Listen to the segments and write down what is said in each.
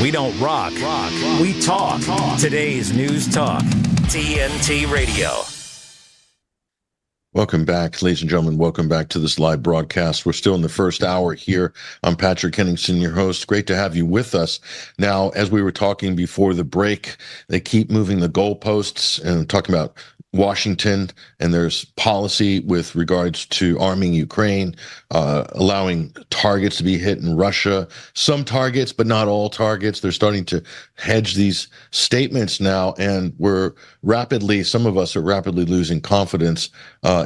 We don't rock. We talk. Today's News Talk. TNT Radio. Welcome back, ladies and gentlemen. Welcome back to this live broadcast. We're still in the first hour here. I'm Patrick Henningsen, your host. Great to have you with us. Now, as we were talking before the break, they keep moving the goalposts and talking about Washington, and there's policy with regards to arming Ukraine, allowing targets to be hit in Russia. Some targets, but not all targets. They're starting to hedge these statements now, and some of us are rapidly losing confidence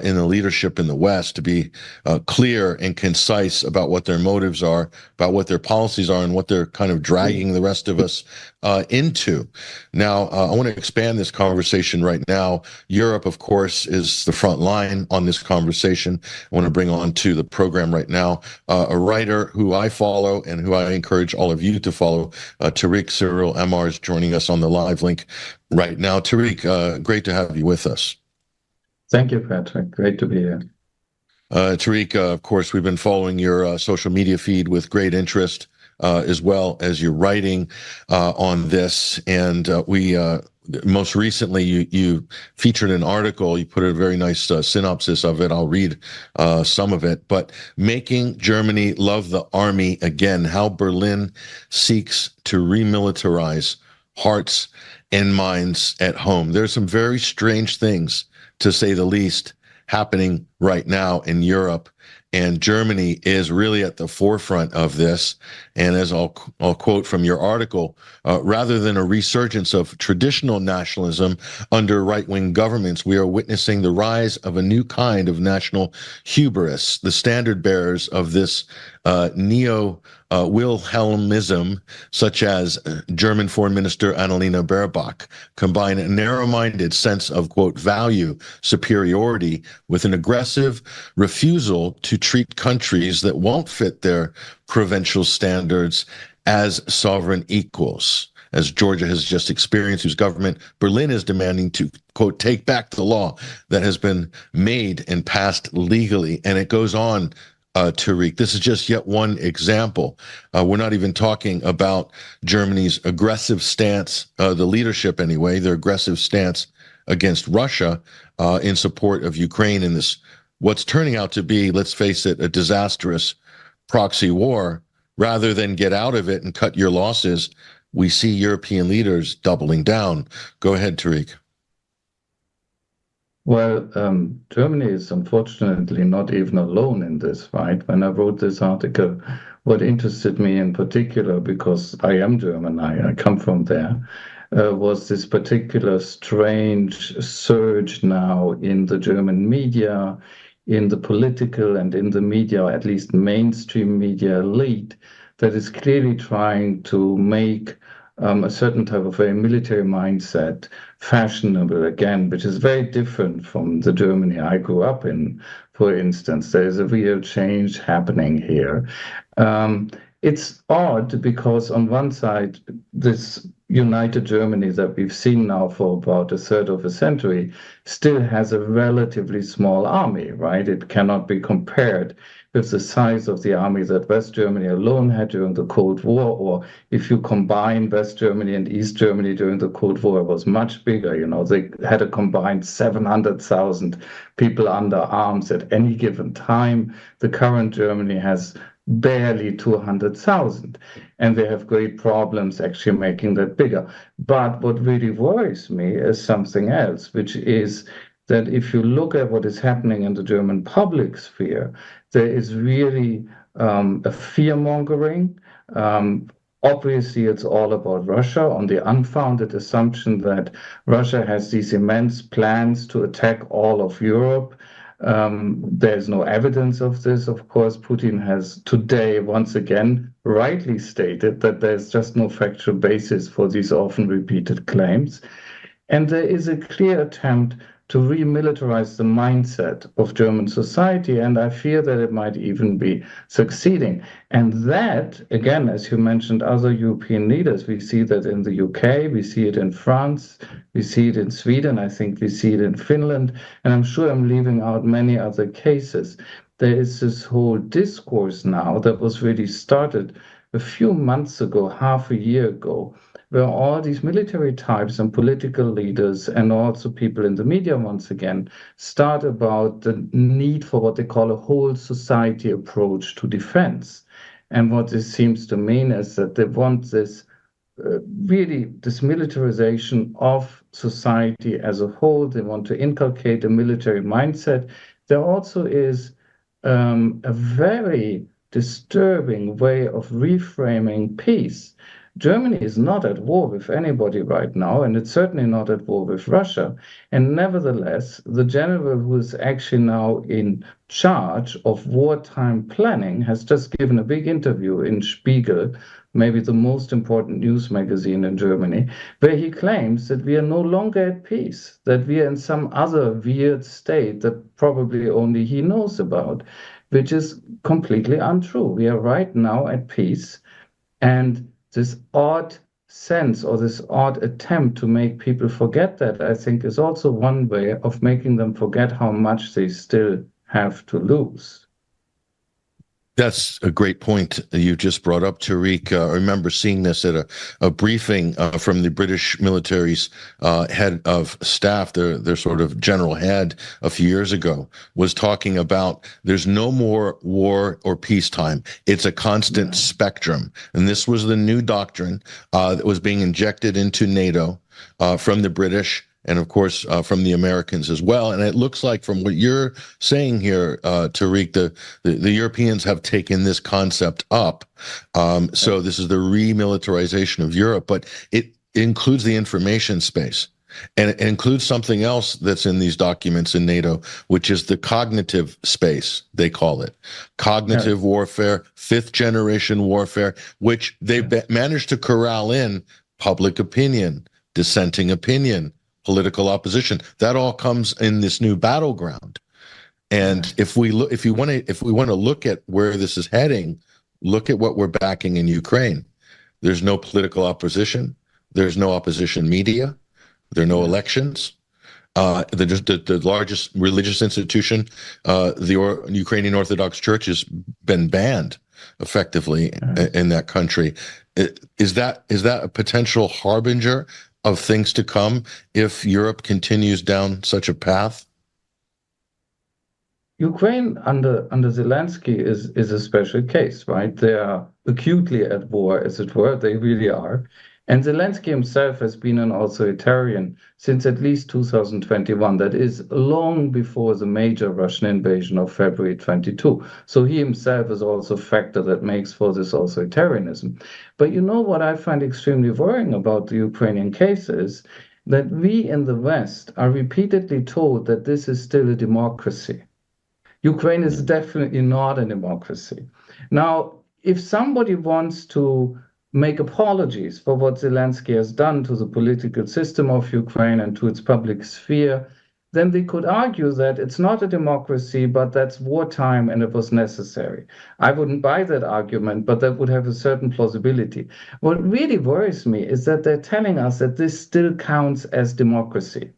in the leadership in the West to be clear and concise about what their motives are, about what their policies are, and what they're kind of dragging the rest of us into. Now, I want to expand this conversation right now. Europe, of course, is the front line on this conversation. I want to bring on to the program right now a writer who I follow and who I encourage all of you to follow. Tarik Cyril Amar is joining us on the live link right now. Tarik, great to have you with us. Thank you, Patrick. Great to be here. Tarik, of course, we've been following your social media feed with great interest, as well as your writing on this. And we most recently, you featured an article. You put a very nice synopsis of it. I'll read some of it. But Making Germany Love the Army Again, How Berlin Seeks to Remilitarize Hearts and Minds at Home. There's some very strange things, to say the least, happening right now in Europe. And Germany is really at the forefront of this. And as I'll quote from your article, rather than a resurgence of traditional nationalism under right-wing governments, we are witnessing the rise of a new kind of national hubris. The standard bearers of this neo-Wilhelmism, such as German Foreign Minister Annalena Baerbock, combine a narrow-minded sense of, quote, value superiority with an aggressive refusal to treat countries that won't fit their provincial standards as sovereign equals. As Georgia has just experienced, whose government Berlin is demanding to, quote, take back the law that has been made and passed legally. And it goes on, Tarik. This is just yet one example. We're not even talking about Germany's aggressive stance, the leadership anyway, their aggressive stance against Russia in support of Ukraine in this, what's turning out to be, let's face it, a disastrous proxy war. Rather than get out of it and cut your losses, we see European leaders doubling down. Go ahead, Tarik. Well, Germany is unfortunately not even alone in this, right? When I wrote this article, what interested me in particular, because I am German, I come from there, was this particular strange surge now in the German media, in the political and in the media, at least mainstream media elite, that is clearly trying to make a certain type of a military mindset fashionable again, which is very different from the Germany I grew up in, for instance. There is a real change happening here. It's odd because on one side, this united Germany that we've seen now for about a third of a century still has a relatively small army, right? It cannot be compared with the size of the army that West Germany alone had during the Cold War, or if you combine West Germany and East Germany during the Cold War, it was much bigger. You know, they had a combined 700,000 people under arms at any given time. The current Germany has barely 200,000, and they have great problems actually making that bigger. But what really worries me is something else, which is that if you look at what is happening in the German public sphere, there is really a fear-mongering. Obviously, it's all about Russia on the unfounded assumption that Russia has these immense plans to attack all of Europe. There's no evidence of this. Of course, Putin has today once again rightly stated that there's just no factual basis for these often repeated claims. And there is a clear attempt to remilitarize the mindset of German society, and I fear that it might even be succeeding. And that, again, as you mentioned, other European leaders, we see that in the UK, we see it in France, we see it in Sweden, I think we see it in Finland, and I'm sure I'm leaving out many other cases. There is this whole discourse now that was really started a few months ago, half a year ago, where all these military types and political leaders and also people in the media once again start about the need for what they call a whole society approach to defense. And what this seems to mean is that they want this really this militarization of society as a whole. They want to inculcate a military mindset. There also is a very disturbing way of reframing peace. Germany is not at war with anybody right now, and it's certainly not at war with Russia. And nevertheless, the general who is actually now in charge of wartime planning has just given a big interview in Spiegel, maybe the most important news magazine in Germany, where he claims that we are no longer at peace, that we are in some other weird state that probably only he knows about, which is completely untrue. We are right now at peace, and this odd sense or this odd attempt to make people forget that, I think, is also one way of making them forget how much they still have to lose. That's a great point you just brought up, Tarik. I remember seeing this at a briefing from the British military's head of staff, their sort of general head a few years ago, was talking about there's no more war or peacetime. It's a constant spectrum. And this was the new doctrine that was being injected into NATO from the British, and of course from the Americans as well. And it looks like from what you're saying here, Tarik, the Europeans have taken this concept up. So this is the remilitarization of Europe, but it includes the information space. And it includes something else that's in these documents in NATO, which is the cognitive space, they call it. Cognitive warfare, fifth generation warfare, which they've managed to corral in public opinion, dissenting opinion, political opposition. That all comes in this new battleground. And if we want to look at where this is heading, look at what we're backing in Ukraine. There's no political opposition. There's no opposition media. There are no elections. The largest religious institution, the Ukrainian Orthodox Church, has been banned effectively in that country. Is that a potential harbinger of things to come if Europe continues down such a path? Ukraine under Zelensky is a special case, right? They are acutely at war, as it were. They really are. And Zelensky himself has been an authoritarian since at least 2021. That is long before the major Russian invasion of February 22. So he himself is also a factor that makes for this authoritarianism. But you know what I find extremely worrying about the Ukrainian case is that we in the West are repeatedly told that this is still a democracy. Ukraine is definitely not a democracy. Now, if somebody wants to make apologies for what Zelensky has done to the political system of Ukraine and to its public sphere, then they could argue that it's not a democracy, but that's wartime and it was necessary. I wouldn't buy that argument, but that would have a certain plausibility. What really worries me is that they're telling us that this still counts as democracy.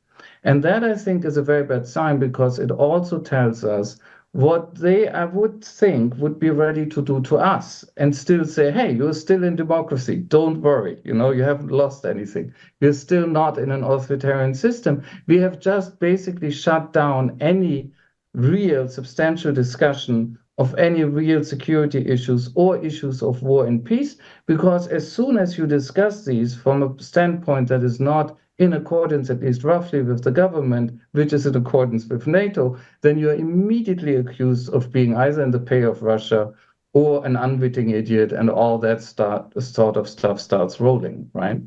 And that, I think, is a very bad sign, because it also tells us what they, I would think, would be ready to do to us and still say, hey, you're still in democracy. Don't worry. You haven't lost anything. You're still not in an authoritarian system. We have just basically shut down any real substantial discussion of any real security issues or issues of war and peace, because as soon as you discuss these from a standpoint that is not in accordance, at least roughly, with the government, which is in accordance with NATO, then you're immediately accused of being either in the pay of Russia or an unwitting idiot, and all that sort of stuff starts rolling, right?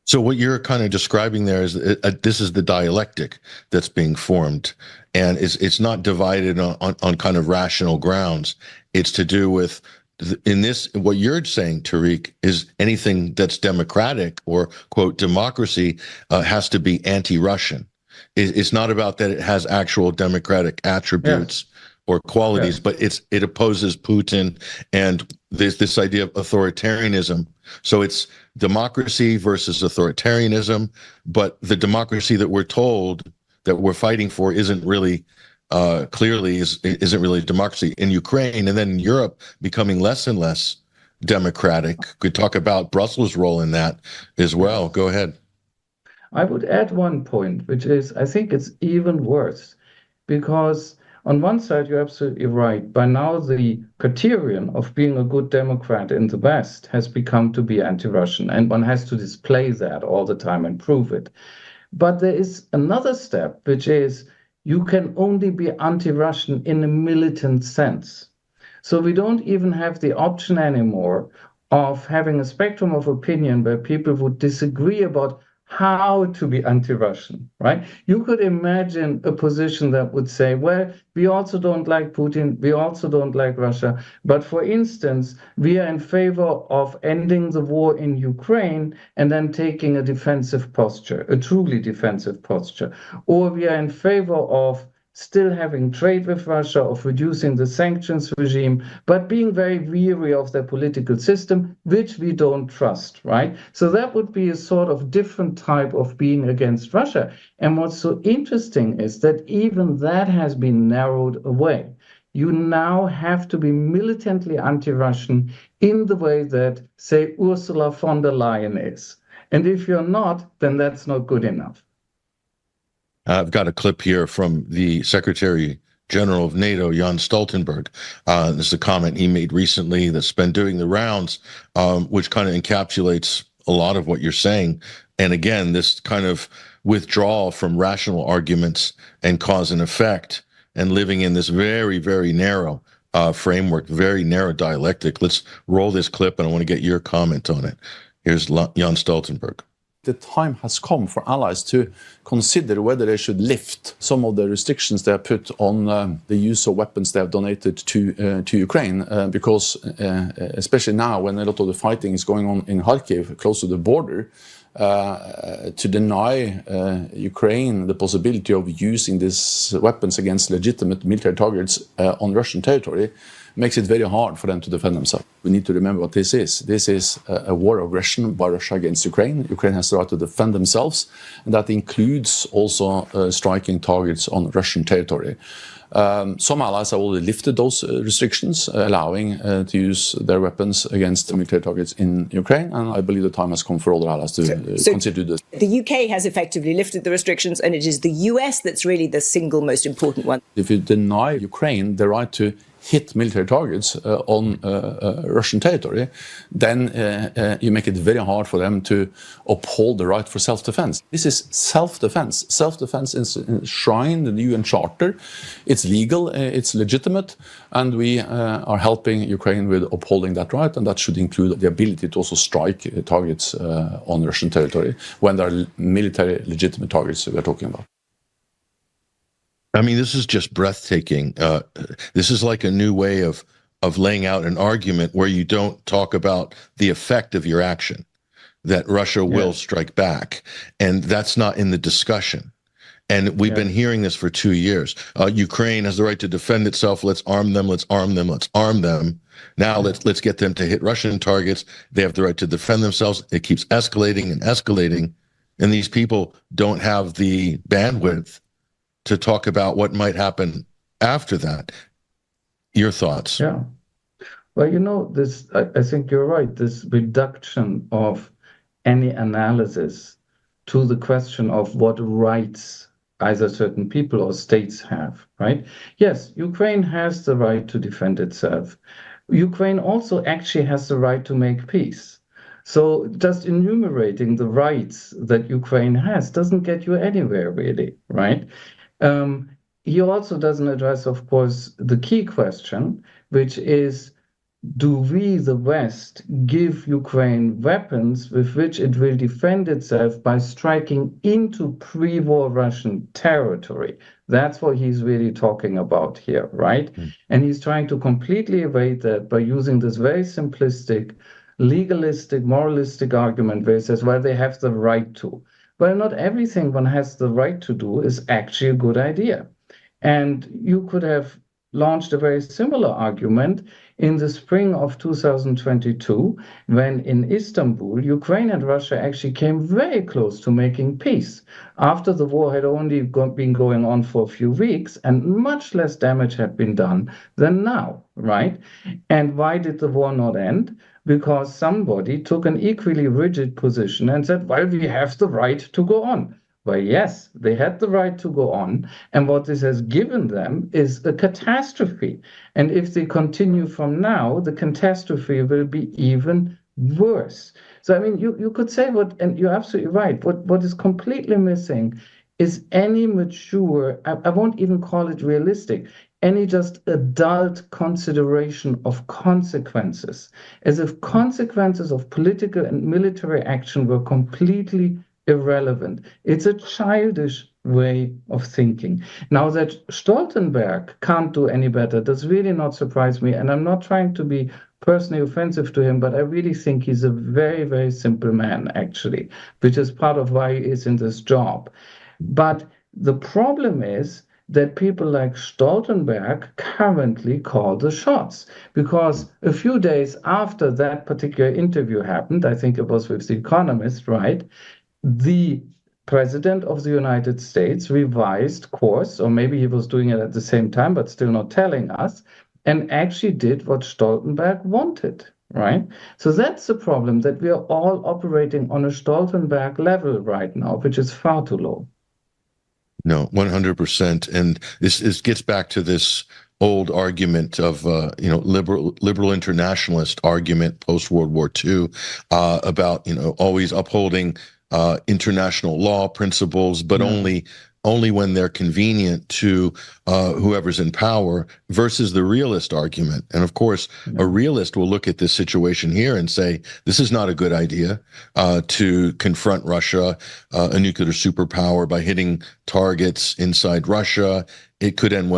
So what you're kind of describing there is this is the dialectic that's being formed, and it's not divided on kind of rational grounds. It's to do with, in this, what you're saying, Tarik, is anything that's democratic or, quote, democracy has to be anti-Russian. It's not about that it has actual democratic attributes or qualities, but it opposes Putin and this idea of authoritarianism. So it's democracy versus authoritarianism, but the democracy that we're told that we're fighting for isn't really clearly isn't really democracy in Ukraine, and then in Europe becoming less and less democratic. Could talk about Brussels' role in that as well. Go ahead. I would add one point, which is I think it's even worse because on one side, you're absolutely right. By now, the criterion of being a good Democrat in the West has become to be anti-Russian, and one has to display that all the time and prove it. But there is another step, which is you can only be anti-Russian in a militant sense. So we don't even have the option anymore of having a spectrum of opinion where people would disagree about how to be anti-Russian, right? You could imagine a position that would say, well, we also don't like Putin, we also don't like Russia, but for instance, we are in favor of ending the war in Ukraine and then taking a defensive posture, a truly defensive posture, or we are in favor of still having trade with Russia, of reducing the sanctions regime, but being very weary of their political system, which we don't trust, right? So that would be a sort of different type of being against Russia. And what's so interesting is that even that has been narrowed away. You now have to be militantly anti-Russian in the way that, say, Ursula von der Leyen is. And if you're not, then that's not good enough. I've got a clip here from the Secretary General of NATO, Jens Stoltenberg. This is a comment he made recently that's been doing the rounds, which kind of encapsulates a lot of what you're saying. And again, this kind of withdrawal from rational arguments and cause and effect and living in this very, very narrow framework, very narrow dialectic. Let's roll this clip, and I want to get your comment on it. Here's Jens Stoltenberg. The time has come for allies to consider whether they should lift some of the restrictions they have put on the use of weapons they have donated to Ukraine, because especially now when a lot of the fighting is going on in Kharkiv, close to the border, to deny Ukraine the possibility of using these weapons against legitimate military targets on Russian territory makes it very hard for them to defend themselves. We need to remember what this is. This is a war of aggression by Russia against Ukraine. Ukraine has the right to defend themselves, and that includes also striking targets on Russian territory. Some allies have already lifted those restrictions, allowing to use their weapons against military targets in Ukraine, and I believe the time has come for other allies to consider this. The UK has effectively lifted the restrictions, and it is the US that's really the single most important one. If you deny Ukraine the right to hit military targets on Russian territory, then you make it very hard for them to uphold the right for self-defense. This is self-defense. Self-defense is enshrined in the UN Charter. It's legal, it's legitimate, and we are helping Ukraine with upholding that right, and that should include the ability to also strike targets on Russian territory when there are military legitimate targets we're talking about. I mean, this is just breathtaking. This is like a new way of laying out an argument where you don't talk about the effect of your action, that Russia will strike back. And that's not in the discussion. And we've been hearing this for 2 years. Ukraine has the right to defend itself. Let's arm them. Let's arm them. Let's arm them. Now let's get them to hit Russian targets. They have the right to defend themselves. It keeps escalating and escalating. And these people don't have the bandwidth to talk about what might happen after that. Your thoughts? Yeah. Well, you know, this, I think you're right, this reduction of any analysis to the question of what rights either certain people or states have, right? Yes, Ukraine has the right to defend itself. Ukraine also actually has the right to make peace. So just enumerating the rights that Ukraine has doesn't get you anywhere, really, right? He also doesn't address, of course, the key question, which is, do we, the West, give Ukraine weapons with which it will defend itself by striking into pre-war Russian territory? That's what he's really talking about here, right? And he's trying to completely evade that by using this very simplistic, legalistic, moralistic argument where he says, well, they have the right to. Well, not everything one has the right to do is actually a good idea. And you could have launched a very similar argument in the spring of 2022, when in Istanbul, Ukraine and Russia actually came very close to making peace after the war had only been going on for a few weeks and much less damage had been done than now, right? And why did the war not end? because somebody took an equally rigid position and said, well, we have the right to go on. Well, yes, they had the right to go on. And what this has given them is a catastrophe. And if they continue from now, the catastrophe will be even worse. So, I mean, you could say and you're absolutely right, what is completely missing is any mature, I won't even call it realistic, any just adult consideration of consequences, as if consequences of political and military action were completely irrelevant. It's a childish way of thinking. Now, that Stoltenberg can't do any better does really not surprise me, and I'm not trying to be personally offensive to him, but I really think he's a very, very simple man, actually, which is part of why he is in this job. But the problem is that people like Stoltenberg currently call the shots, because a few days after that particular interview happened, I think it was with The Economist, right, the president of the United States revised course, or maybe he was doing it at the same time, but still not telling us, and actually did what Stoltenberg wanted, right? So that's the problem, that we are all operating on a Stoltenberg level right now, which is far too low. No, 100%. And this gets back to this old argument of, liberal internationalist argument post-World War II about, always upholding international law principles, but only when they're convenient to whoever's in power, versus the realist argument. And of course, a realist will look at this situation here and say, this is not a good idea to confront Russia, a nuclear superpower, by hitting targets inside Russia. It could end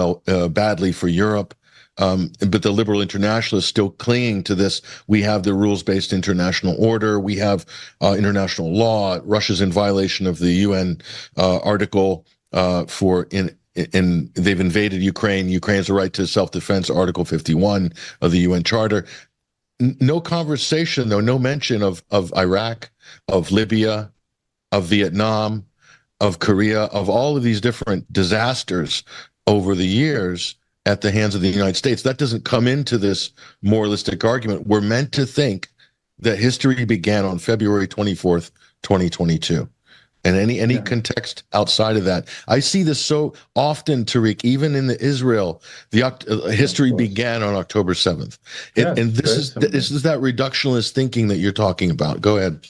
badly for Europe. But the liberal internationalists still clinging to this. We have the rules-based international order. We have international law. Russia's in violation of the UN article they've invaded Ukraine. Ukraine has the right to self-defense, Article 51 of the UN Charter. No conversation, though, no mention of Iraq, of Libya, of Vietnam, of Korea, of all of these different disasters over the years at the hands of the United States. That doesn't come into this moralistic argument. We're meant to think that history began on February 24th, 2022. And any context outside of that, I see this so often, Tarik, even in the Israel, history began on October 7th. And this is that reductionist thinking that you're talking about. Go ahead.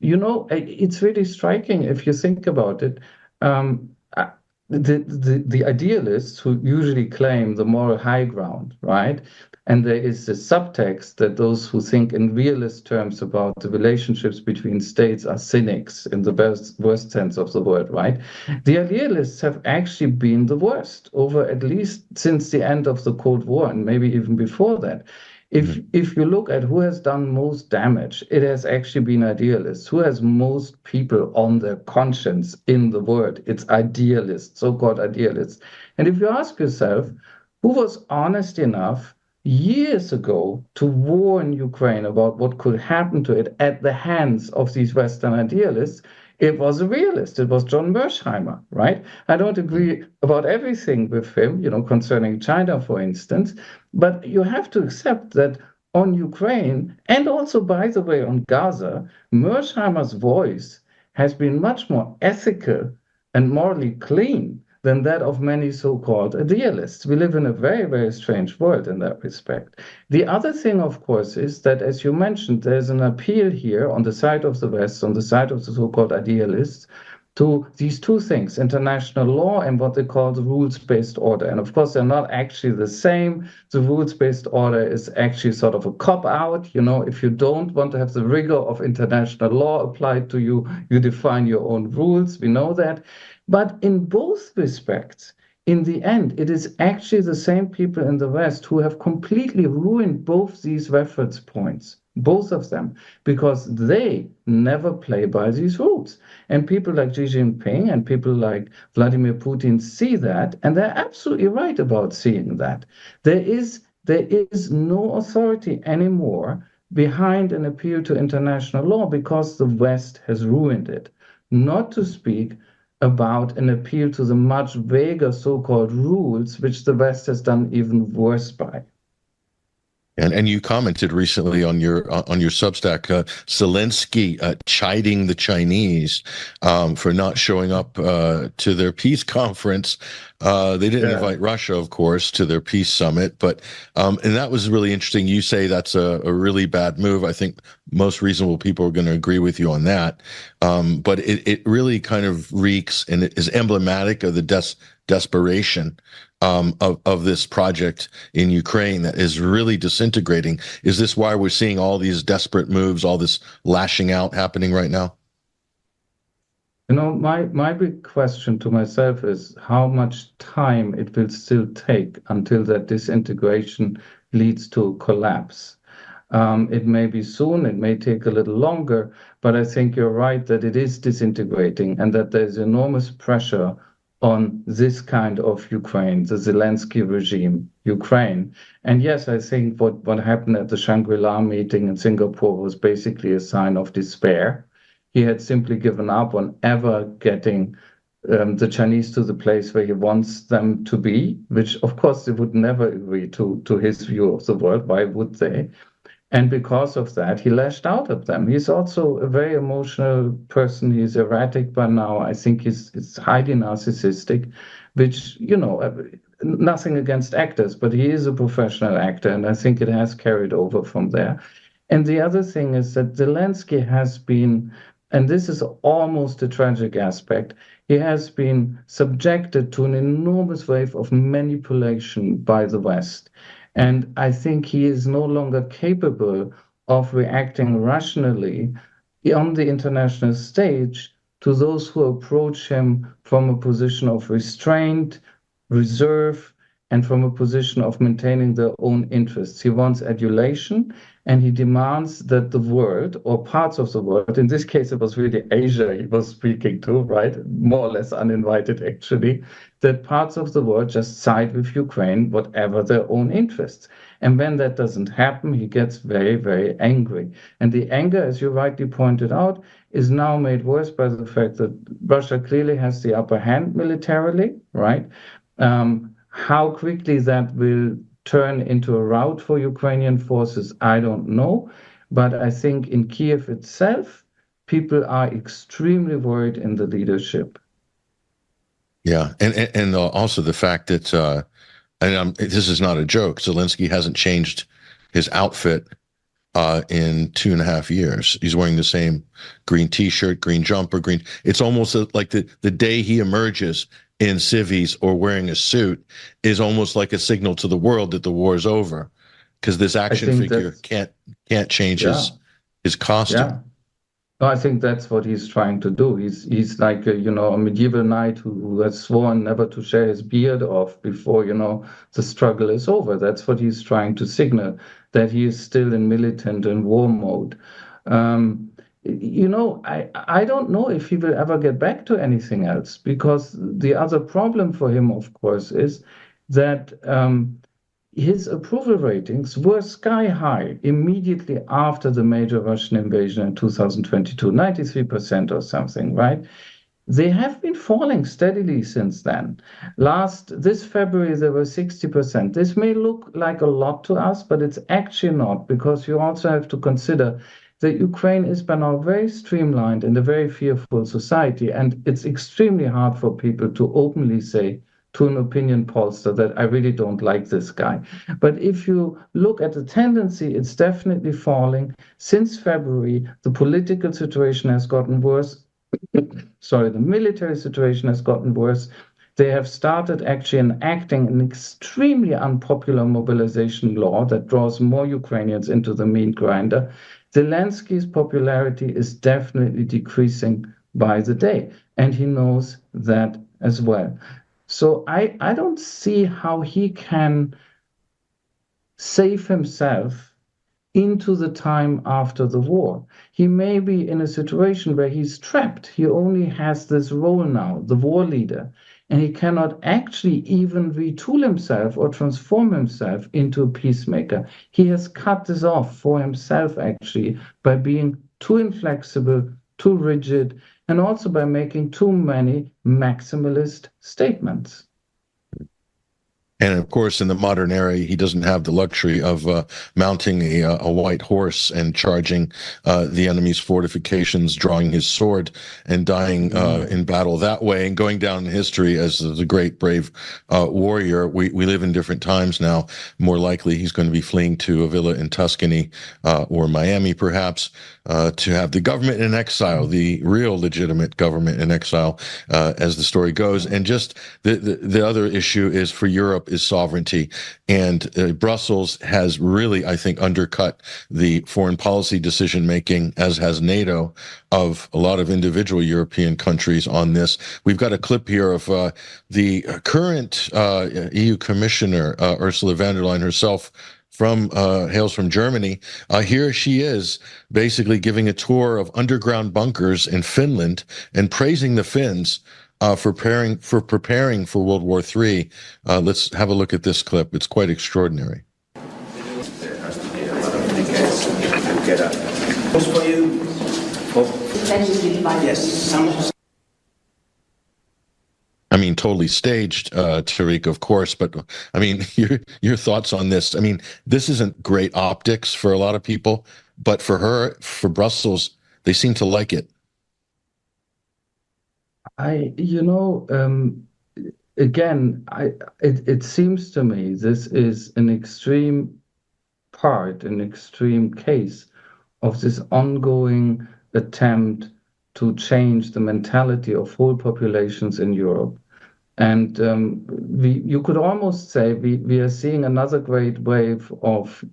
It's really striking if you think about it. The idealists who usually claim the moral high ground, right? And there is the subtext that those who think in realist terms about the relationships between states are cynics in the worst sense of the word, right? The idealists have actually been the worst over at least since the end of the Cold War, and maybe even before that. If you look at who has done most damage, it has actually been idealists. Who has most people on their conscience in the world? It's idealists, so-called idealists. And if you ask yourself, who was honest enough years ago to warn Ukraine about what could happen to it at the hands of these Western idealists, it was a realist. It was John Mearsheimer, right? I don't agree about everything with him, concerning China, for instance, but you have to accept that on Ukraine, and also, by the way, on Gaza, Mearsheimer's voice has been much more ethical and morally clean than that of many so-called idealists. We live in a very, very strange world in that respect. The other thing, of course, is that, as you mentioned, there's an appeal here on the side of the West, on the side of the so-called idealists, to these two things, international law and what they call the rules-based order. And of course, they're not actually the same. The rules-based order is actually sort of a cop-out. If you don't want to have the rigor of international law applied to you, you define your own rules. We know that. But in both respects, in the end, it is actually the same people in the West who have completely ruined both these reference points, both of them, because they never play by these rules. And people like Xi Jinping and people like Vladimir Putin see that, and they're absolutely right about seeing that. There is no authority anymore behind an appeal to international law because the West has ruined it, not to speak about an appeal to the much vaguer so-called rules, which the West has done even worse by. And you commented recently on your Substack, Zelensky chiding the Chinese for not showing up to their peace conference. They didn't invite Russia, of course, to their peace summit, but and that was really interesting. You say that's a really bad move. I think most reasonable people are going to agree with you on that. But it really kind of reeks and it is emblematic of the desperation of this project in Ukraine that is really disintegrating. Is this why we're seeing all these desperate moves, all this lashing out happening right now? You know, my big question to myself is how much time it will still take until that disintegration leads to collapse. It may be soon, it may take a little longer, but I think you're right that it is disintegrating and that there's enormous pressure on this kind of Ukraine, the Zelensky regime, Ukraine. And yes, I think what happened at the Shangri-La meeting in Singapore was basically a sign of despair. He had simply given up on ever getting the Chinese to the place where he wants them to be, which of course they would never agree to his view of the world. Why would they? And because of that, he lashed out at them. He's also a very emotional person. He's erratic by now. I think he's highly narcissistic, which, you know, nothing against actors, but he is a professional actor, and I think it has carried over from there. And the other thing is that Zelensky has been, and this is almost a tragic aspect, he has been subjected to an enormous wave of manipulation by the West. And I think he is no longer capable of reacting rationally on the international stage to those who approach him from a position of restraint, reserve, and from a position of maintaining their own interests. He wants adulation, and he demands that the world, or parts of the world, in this case it was really Asia he was speaking to, right? More or less uninvited actually, that parts of the world just side with Ukraine, whatever their own interests. And when that doesn't happen, he gets very, very angry. And the anger, as you rightly pointed out, is now made worse by the fact that Russia clearly has the upper hand militarily, right? How quickly that will turn into a rout for Ukrainian forces, I don't know. But I think in Kiev itself, people are extremely worried in the leadership. Yeah, and also the fact that, this is not a joke, Zelensky hasn't changed his outfit in 2.5 years. He's wearing the same green T-shirt, green jumper, green. It's almost like the day he emerges in civvies or wearing a suit is almost like a signal to the world that the war is over, because this action figure can't change his costume. Yeah. No, I think that's what he's trying to do. He's like a medieval knight who has sworn never to share his beard off before the struggle is over. That's what he's trying to signal, that he is still in militant and war mode. I don't know if he will ever get back to anything else, because the other problem for him, of course, is that his approval ratings were sky high immediately after the major Russian invasion in 2022, 93% or something, right? They have been falling steadily since then. This February, they were 60%. This may look like a lot to us, but it's actually not, because you also have to consider that Ukraine is by now very streamlined and a very fearful society, and it's extremely hard for people to openly say to an opinion pollster that I really don't like this guy. But if you look at the tendency, it's definitely falling. Since February, the political situation has gotten worse. The military situation has gotten worse. They have started actually enacting an extremely unpopular mobilization law that draws more Ukrainians into the meat grinder. Zelensky's popularity is definitely decreasing by the day, and he knows that as well. So I don't see how he can save himself into the time after the war. He may be in a situation where he's trapped. He only has this role now, the war leader, and he cannot actually even retool himself or transform himself into a peacemaker. He has cut this off for himself, actually, by being too inflexible, too rigid, and also by making too many maximalist statements. And of course, in the modern era, he doesn't have the luxury of mounting a white horse and charging the enemy's fortifications, drawing his sword, and dying in battle that way, and going down in history as the great, brave warrior. We live in different times now. More likely, he's going to be fleeing to a villa in Tuscany or Miami, perhaps, to have the government in exile, the real legitimate government in exile, as the story goes. And just the other issue is for Europe is sovereignty. And Brussels has really, I think, undercut the foreign policy decision-making, as has NATO, of a lot of individual European countries on this. We've got a clip here of the current EU Commissioner, Ursula von der Leyen herself, hails from Germany. Here she is basically giving a tour of underground bunkers in Finland and praising the Finns for preparing for World War III. Let's have a look at this clip. It's quite extraordinary. I mean, totally staged, Tarik, of course, but I mean, your thoughts on this? I mean, this isn't great optics for a lot of people, but for her, for Brussels, they seem to like it. Again, it seems to me this is an extreme case of this ongoing attempt to change the mentality of whole populations in Europe. And you could almost say we are seeing another great wave of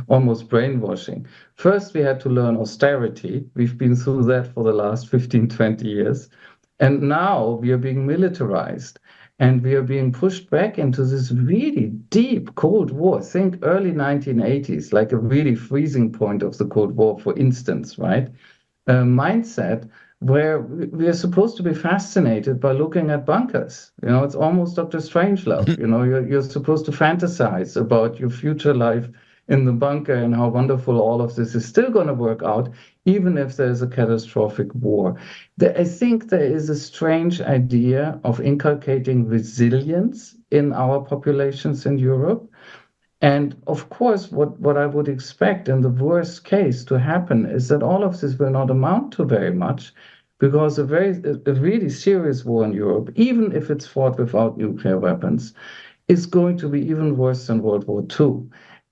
almost brainwashing. First, we had to learn austerity. We've been through that for the last 15, 20 years. And now we are being militarized. And we are being pushed back into this really deep Cold War. Think early 1980s, like a really freezing point of the Cold War, for instance, right? Mindset where we are supposed to be fascinated by looking at bunkers. It's almost Dr. Strangelove. You're supposed to fantasize about your future life in the bunker and how wonderful all of this is still going to work out, even if there's a catastrophic war. I think there is a strange idea of inculcating resilience in our populations in Europe. And of course, what I would expect in the worst case to happen is that all of this will not amount to very much, because a really serious war in Europe, even if it's fought without nuclear weapons, is going to be even worse than World War II.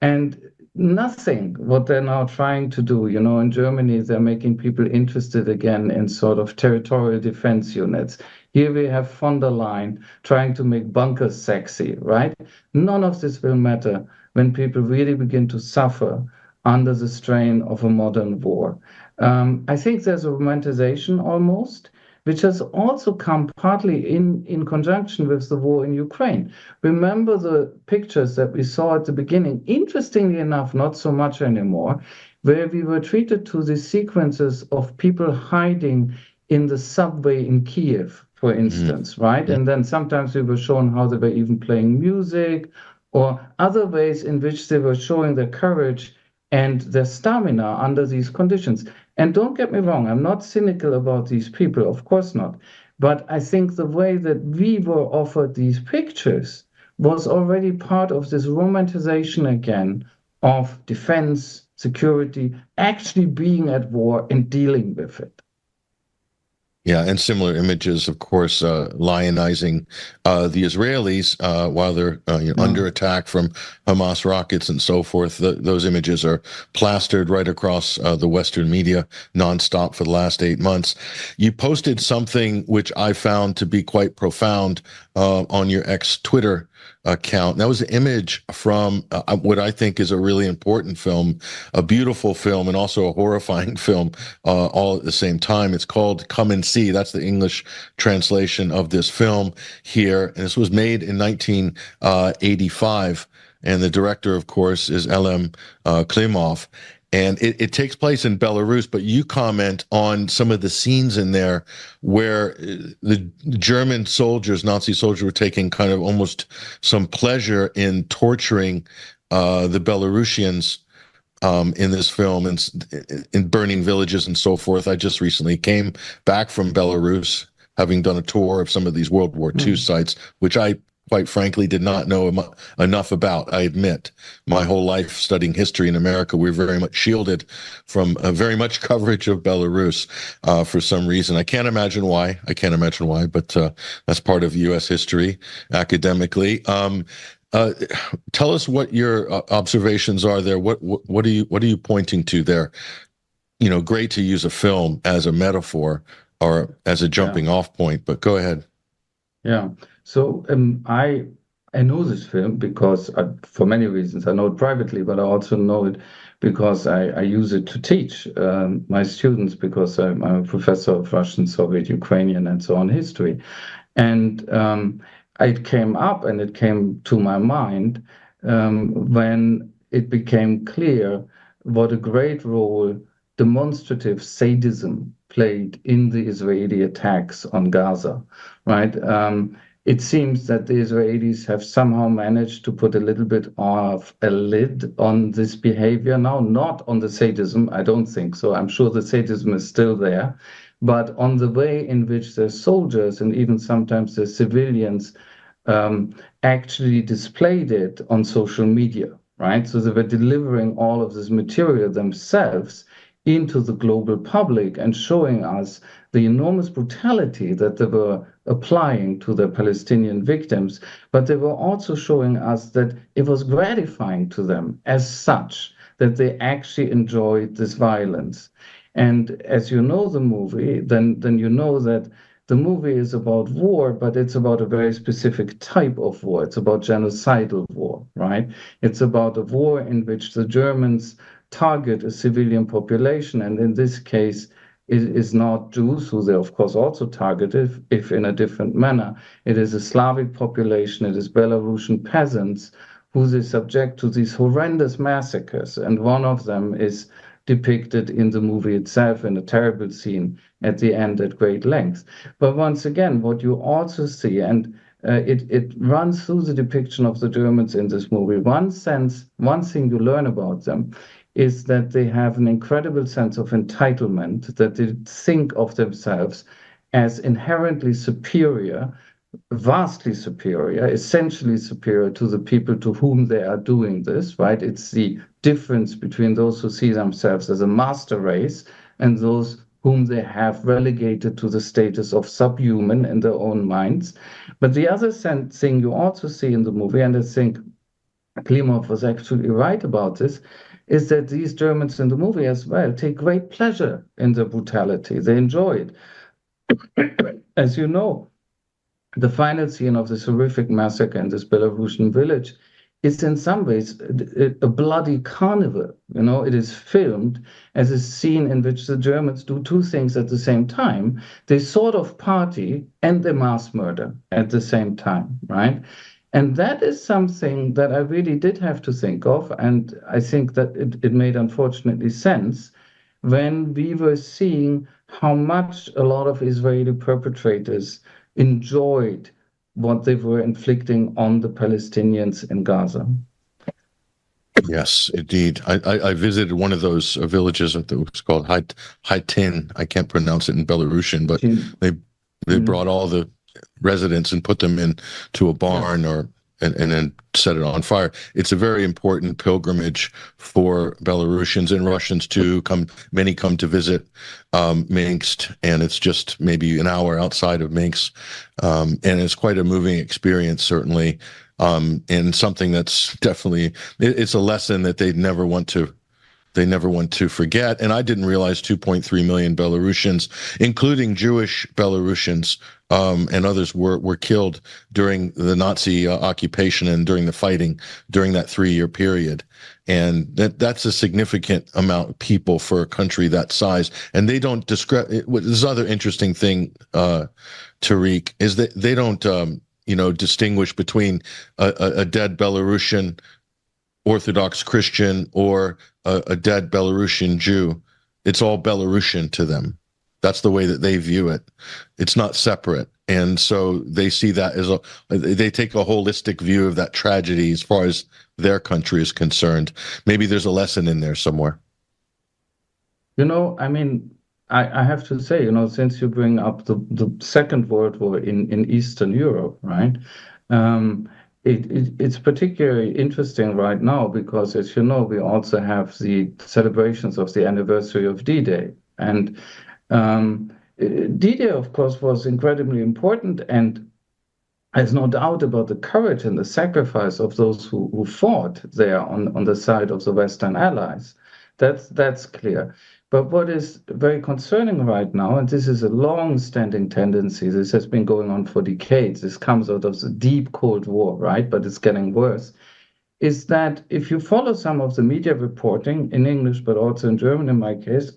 And nothing what they're now trying to do, in Germany, they're making people interested again in sort of territorial defense units. Here we have von der Leyen trying to make bunkers sexy, right? None of this will matter when people really begin to suffer under the strain of a modern war. I think there's a romanticization almost, which has also come partly in conjunction with the war in Ukraine. Remember the pictures that we saw at the beginning, interestingly enough, not so much anymore, where we were treated to the sequences of people hiding in the subway in Kiev, for instance, right? And then sometimes we were shown how they were even playing music, or other ways in which they were showing their courage and their stamina under these conditions. And don't get me wrong, I'm not cynical about these people, of course not. But I think the way that we were offered these pictures was already part of this romanticization again of defense, security, actually being at war and dealing with it. Yeah, and similar images, of course, lionizing the Israelis while they're under attack from Hamas rockets and so forth. Those images are plastered right across the Western media nonstop for the last 8 months. You posted something which I found to be quite profound on your ex-Twitter account. That was an image from what I think is a really important film, a beautiful film, and also a horrifying film all at the same time. It's called Come and See. That's the English translation of this film here. And this was made in 1985. And the director, of course, is Elem Klimov. And it takes place in Belarus, but you comment on some of the scenes in there where the German soldiers, Nazi soldiers, were taking kind of almost some pleasure in torturing the Belarusians in this film, and in burning villages and so forth. I just recently came back from Belarus, having done a tour of some of these World War II sites, which I quite frankly, did not know enough about. I admit, my whole life studying history in America, we're very much shielded from very much coverage of Belarus for some reason. I can't imagine why. But that's part of U.S. history academically. Tell us what your observations are there. What are you pointing to there? You know, great to use a film as a metaphor or as a jumping off point, but go ahead. Yeah. So I know this film because for many reasons. I know it privately, but I also know it because I use it to teach my students, because I'm a professor of Russian, Soviet, Ukrainian, and so on history. And it came up and it came to my mind when it became clear what a great role demonstrative sadism played in the Israeli attacks on Gaza, right? It seems that the Israelis have somehow managed to put a little bit of a lid on this behavior now, not on the sadism, I don't think so. I'm sure the sadism is still there, but on the way in which their soldiers and even sometimes the civilians actually displayed it on social media, right? So they were delivering all of this material themselves into the global public and showing us the enormous brutality that they were applying to the Palestinian victims, but they were also showing us that it was gratifying to them as such, that they actually enjoyed this violence. And as you know the movie, then you know that the movie is about war, but it's about a very specific type of war. It's about genocidal war, right? It's about a war in which the Germans target a civilian population, and in this case, it is not Jews, who they of course also targeted, if in a different manner. It is a Slavic population, it is Belarusian peasants who they subject to these horrendous massacres, and one of them is depicted in the movie itself in a terrible scene at the end at great length. But once again, what you also see, and it runs through the depiction of the Germans in this movie, one thing you learn about them is that they have an incredible sense of entitlement, that they think of themselves as inherently superior, vastly superior, essentially superior to the people to whom they are doing this, right? It's the difference between those who see themselves as a master race and those whom they have relegated to the status of subhuman in their own minds. But the other thing you also see in the movie, and I think Klimov was actually right about this, is that these Germans in the movie as well take great pleasure in the brutality. They enjoy it. As you know, the final scene of this horrific massacre in this Belarusian village is in some ways a bloody carnival. You know, it is filmed as a scene in which the Germans do two things at the same time. They sort of party and they mass murder at the same time, right? And that is something that I really did have to think of. And I think that it made, unfortunately, sense when we were seeing how much a lot of Israeli perpetrators enjoyed what they were inflicting on the Palestinians in Gaza. Yes, indeed. I visited one of those villages that was called Haitin. I can't pronounce it in Belarusian, but they brought all the residents and put them into a barn and then set it on fire. It's a very important pilgrimage for Belarusians and Russians too. Many come to visit Minsk, and it's just maybe an hour outside of Minsk, and it's quite a moving experience, certainly, and something that's definitely it's a lesson that they never want to forget. And I didn't realize 2.3 million Belarusians, including Jewish Belarusians, and others were killed during the Nazi occupation and during the fighting during that 3-year period. And that's a significant amount of people for a country that size. And they don't describe it. This other interesting thing, Tarik, is that they don't, distinguish between a dead Belarusian Orthodox Christian or a dead Belarusian Jew. It's all Belarusian to them. That's the way that they view it. It's not separate. And so they see that they take a holistic view of that tragedy as far as their country is concerned. Maybe there's a lesson in there somewhere. I mean, I have to say, since you bring up the Second World War in Eastern Europe, right? It's particularly interesting right now because, as you know, we also have the celebrations of the anniversary of D-Day. And D-Day, of course, was incredibly important, and there's no doubt about the courage and the sacrifice of those who fought there on the side of the Western Allies. That's clear. But what is very concerning right now, and this is a long-standing tendency, this has been going on for decades, this comes out of the deep Cold War, right? But it's getting worse, is that if you follow some of the media reporting in English, but also in German in my case,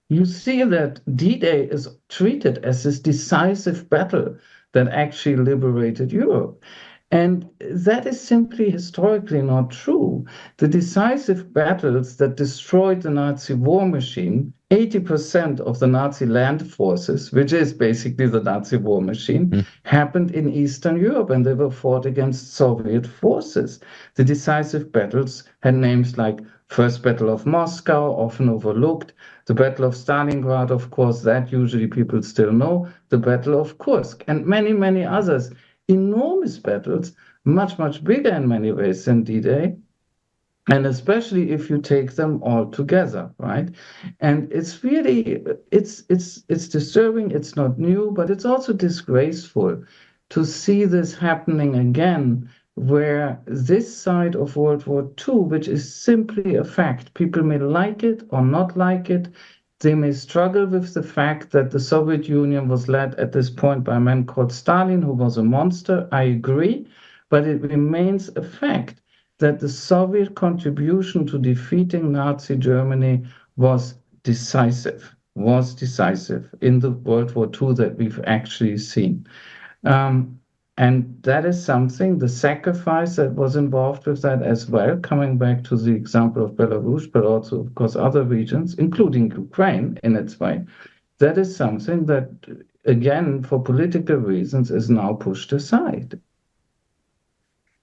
you see that D-Day is treated as this decisive battle that actually liberated Europe. And that is simply historically not true. The decisive battles that destroyed the Nazi war machine, 80% of the Nazi land forces, which is basically the Nazi war machine, happened in Eastern Europe, and they were fought against Soviet forces. The decisive battles had names like First Battle of Moscow, often overlooked, the Battle of Stalingrad, of course, that usually people still know, the Battle of Kursk, and many, many others. Enormous battles, much, much bigger in many ways than D-Day, and especially if you take them all together, right? And it's really, it's disturbing, it's not new, but it's also disgraceful to see this happening again, where this side of World War II, which is simply a fact, people may like it or not like it, they may struggle with the fact that the Soviet Union was led at this point by a man called Stalin, who was a monster. I agree, but it remains a fact that the Soviet contribution to defeating Nazi Germany was decisive in the World War II that we've actually seen. And that is something, the sacrifice that was involved with that as well, coming back to the example of Belarus, but also, of course, other regions, including Ukraine in its way, that is something that, again, for political reasons, is now pushed aside.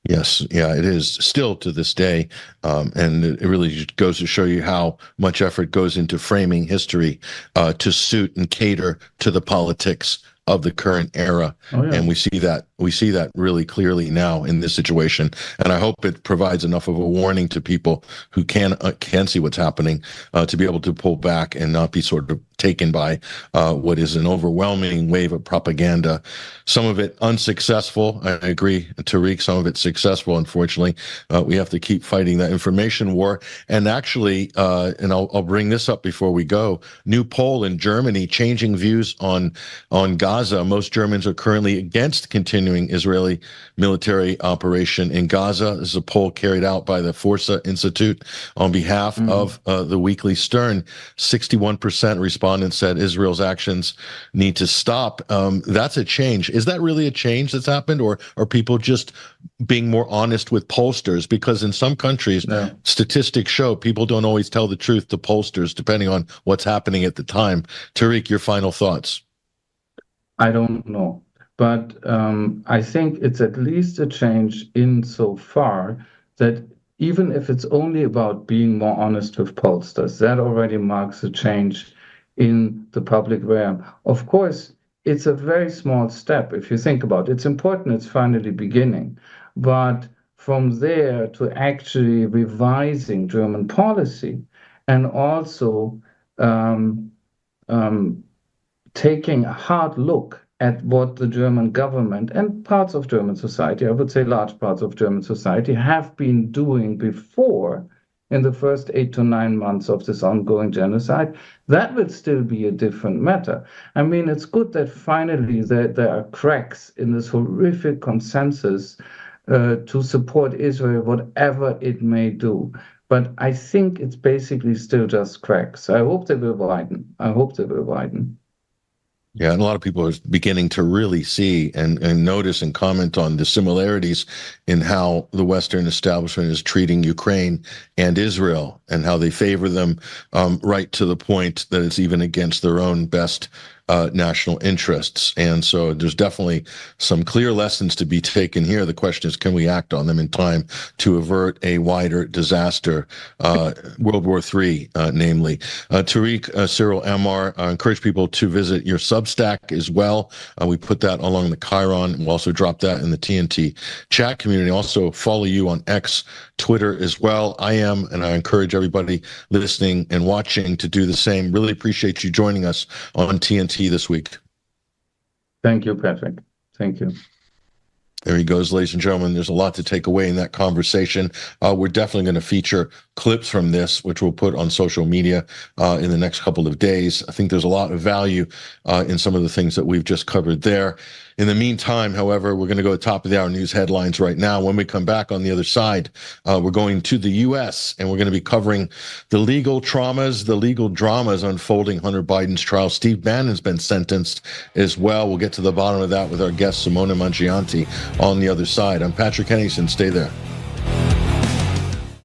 Yes, yeah, it is still to this day, and it really goes to show you how much effort goes into framing history to suit and cater to the politics of the current era. Oh, yeah. And we see that really clearly now in this situation. And I hope it provides enough of a warning to people who can see what's happening to be able to pull back and not be sort of taken by what is an overwhelming wave of propaganda. Some of it unsuccessful. I agree, Tarik. Some of it successful. Unfortunately, we have to keep fighting that information war. And actually, and I'll bring this up before we go. New poll in Germany changing views on Gaza. Most Germans are currently against continuing Israeli military operation in Gaza. This is a poll carried out by the Forza Institute on behalf of the Weekly Stern. 61% respondents said Israel's actions need to stop. That's a change. Is that really a change that's happened, or are people just being more honest with pollsters? Because in some countries, statistics show people don't always tell the truth to pollsters, depending on what's happening at the time. Tarik, your final thoughts. I don't know, but I think it's at least a change insofar that even if it's only about being more honest with pollsters, that already marks a change in the public realm. Of course, it's a very small step if you think about it. It's important, it's finally beginning, but from there to actually revising German policy and also taking a hard look at what the German government and parts of German society, I would say large parts of German society, have been doing before in the first 8 to 9 months of this ongoing genocide, that would still be a different matter. I mean, it's good that finally there are cracks in this horrific consensus to support Israel, whatever it may do. But I think it's basically still just cracks. I hope they will widen. Yeah, and a lot of people are beginning to really see and notice and comment on the similarities in how the Western establishment is treating Ukraine and Israel, and how they favor them right to the point that it's even against their own best national interests. And so there's definitely some clear lessons to be taken here. The question is, can we act on them in time to avert a wider disaster, World War III, namely? Tarik Cyril Amar, I encourage people to visit your Substack as well. We put that along the Chiron. We'll also drop that in the TNT chat community. Also follow you on X, Twitter as well. I am, and I encourage everybody listening and watching to do the same. Really appreciate you joining us on TNT this week. Thank you, Patrick. Thank you. There he goes, ladies and gentlemen. There's a lot to take away in that conversation. We're definitely going to feature clips from this, which we'll put on social media in the next couple of days. I think there's a lot of value in some of the things that we've just covered there. In the meantime, however, we're going to go to top of the hour news headlines right now. When we come back on the other side, we're going to the U.S. and we're going to be covering the legal traumas, the legal dramas unfolding Hunter Biden's trial. Steve Bannon's been sentenced as well. We'll get to the bottom of that with our guest, Simona Mangianti, on the other side. I'm Patrick Henningsen. Stay there.